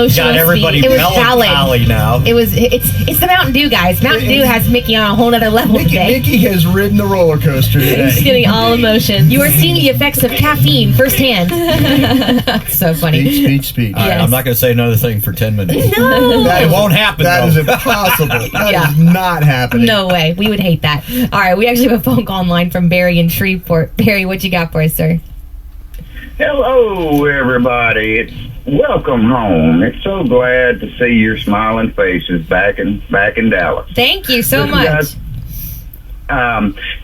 Got everybody melancholy now. It's the Mountain Dew, guys. Mountain Dew has Mickey on a whole other level today. Mickey has ridden the roller coaster today. He's getting all emotion. You are seeing the effects of caffeine firsthand. So funny. Speech. All right, I'm not going to say another thing for 10 minutes. No. It won't happen, That though. is impossible. That is not happening. No way. We would hate that. All right, we actually have a phone call online from Barry in Shreveport. Barry, what you got for us, sir? Hello, everybody. It's welcome home. It's so glad to see your smiling faces back in Dallas. Thank you so much.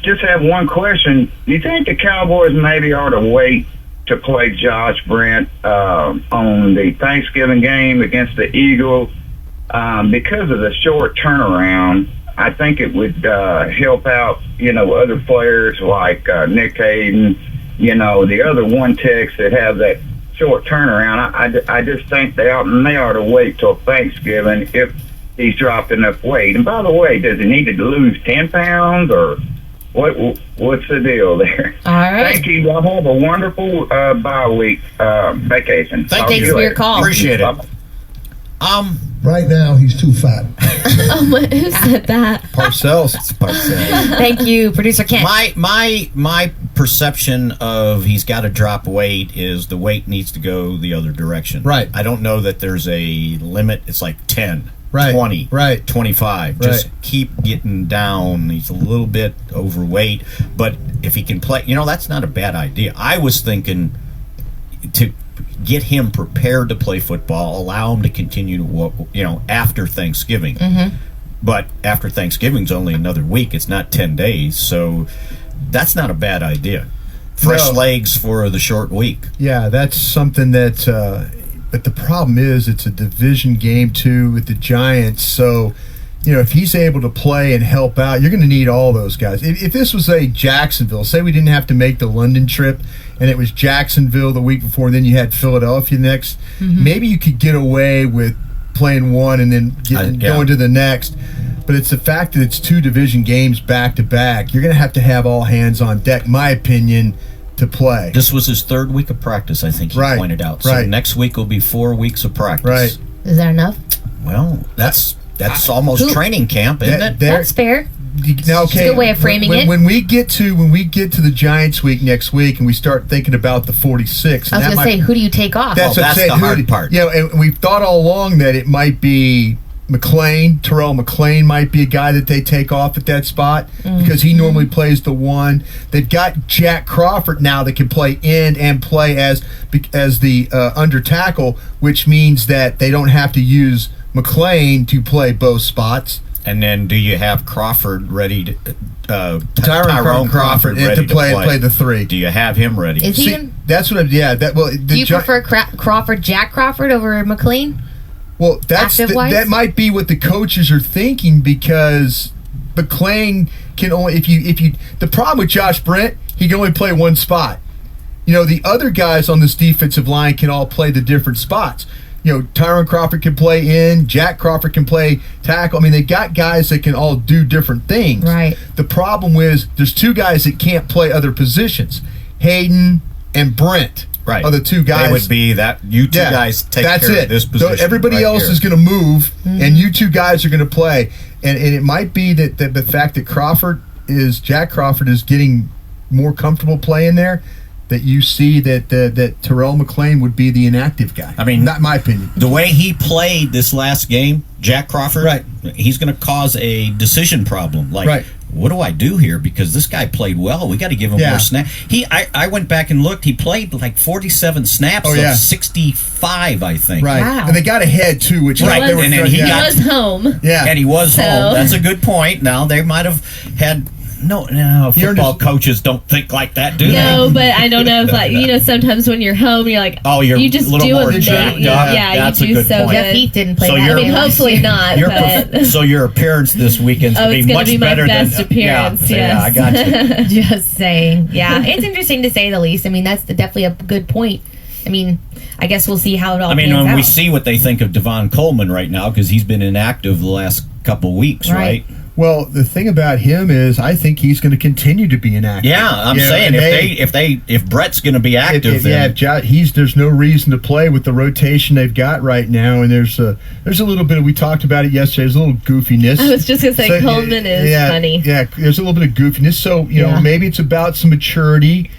Just have one question. Do you think the Cowboys maybe ought to wait to play Josh Brent on the Thanksgiving game against the Eagles? Because of the short turnaround, I think it would help out, other players like Nick Hayden, the other one techs that have that short turnaround. I just think they ought to wait till Thanksgiving if he's dropped enough weight. And by the way, does he need to lose 10 pounds or what's the deal there? All right. Thank you. Y'all have a wonderful bye week vacation. Thanks for your call. Appreciate it. Right now, he's too fat. Who said that? Parcells. Thank you, Producer Kent. My perception of he's got to drop weight is the weight needs to go the other direction. Right. I don't know that there's a limit. It's like 10, Right. 20, Right. 25. Right. Just keep getting down. He's a little bit overweight, but if he can play, that's not a bad idea. I was thinking to get him prepared to play football, allow him to continue to walk, after Thanksgiving. Mm-hmm. But after Thanksgiving's only another week. It's not 10 days, so that's not a bad idea. Fresh legs for the short week. Yeah, that's something that. But the problem is, it's a division game too with the Giants. So, if he's able to play and help out, you're going to need all those guys. If this was Jacksonville, say we didn't have to make the London trip, and it was Jacksonville the week before, and then you had Philadelphia next, maybe you could get away with playing one and then going to the next. But it's the fact that it's two division games back to back. You're going to have all hands on deck, my opinion, to play. This was his third week of practice, I think he pointed out. So next week will be 4 weeks of practice. Right. Is that enough? Well, that's almost training camp, isn't it? That's fair. Now, okay, it's a good way of framing it. When we get to the Giants week next week, and we start thinking about the 46, I was going to say, who do you take off? That's the hard part. And we've thought all along that it might be Terrell McClain might be a guy that they take off at that spot because he normally plays the one. They've got Jack Crawford now that can play end and play as the under tackle, which means that they don't have to use McClain to play both spots. And then do you have Crawford ready to Tyrone Crawford ready to play the three? Do you have him ready? Is he? That's what. Do you prefer Jack Crawford over McClain? Well, that might be what the coaches are thinking because McClain can only if you the problem with Josh Brent, he can only play one spot. The other guys on this defensive line can all play the different spots. Tyrone Crawford can play in, Jack Crawford can play tackle. I mean, they got guys that can all do different things. Right. The problem is there's two guys that can't play other positions, Hayden and Brent. Right. Are the two guys. They would be that you two guys take care of this position. So everybody else is going to move, and you two guys are going to play. And it might be that the fact that Jack Crawford is getting more comfortable playing there, that you see that Terrell McClain would be the inactive guy. I mean, not my opinion. The way he played this last game, Jack Crawford, he's going to cause a decision problem. What do I do here? Because this guy played well. We got to give him more snaps. I went back and looked. He played like 47 snaps of 65, I think. Right. Wow. And they got ahead, too. Which he was home. Yeah. And he was home. That's a good point. Now, they might have had... No, football coaches don't think like that, do they? No, but I don't know if sometimes when you're home, you're like, you just a little do more it. jacked up. Yeah, you do so point. Jeff Heath didn't play So that. I mean, hopefully not. But So your appearance this weekend's going to be much better than... it's going to be my best appearance, Yeah, I got you. Just saying. Yeah, it's interesting to say the least. I mean, that's definitely a good point. I mean, I guess we'll see how it all pans when out. we see what they think of Devon Coleman right now, because he's been inactive the last couple weeks, right? Well, the thing about him is, I think he's going to continue to be inactive. Yeah, I'm saying if Brett's going to be active, there's no reason to play with the rotation they've got right now, and there's a little bit of, we talked about it yesterday. There's a little goofiness. I was just going to say Coleman is funny. Yeah, there's a little bit of goofiness. So maybe it's about some maturity.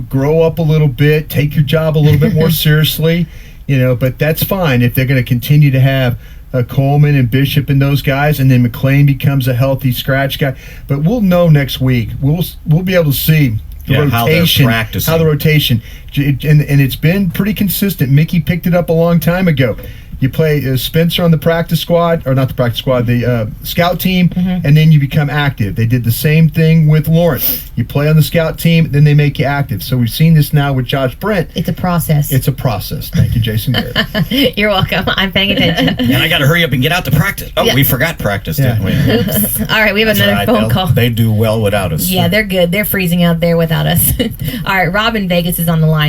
Grow up a little bit, take your job a little bit more seriously. But that's fine if they're going to continue to have Coleman and Bishop and those guys, and then McLean becomes a healthy scratch guy. But we'll know next week. We'll be able to see the rotation, how the rotation, and it's been pretty consistent. Mickey picked it up a long time ago. You play Spencer on the practice squad, or not the practice squad, the scout team, and then you become active. They did the same thing with Lawrence. You play on the scout team, then they make you active. So we've seen this now with Josh Brent. It's a process. It's a process. Thank you, Jason Garrett. You're welcome. I'm paying attention. And I got to hurry up and get out to practice. Oh, we forgot practice, didn't we? Oops. All right, we have another phone call. They do well without us. Yeah, they're good. They're freezing out there without us. All right, Rob in Vegas is on the line.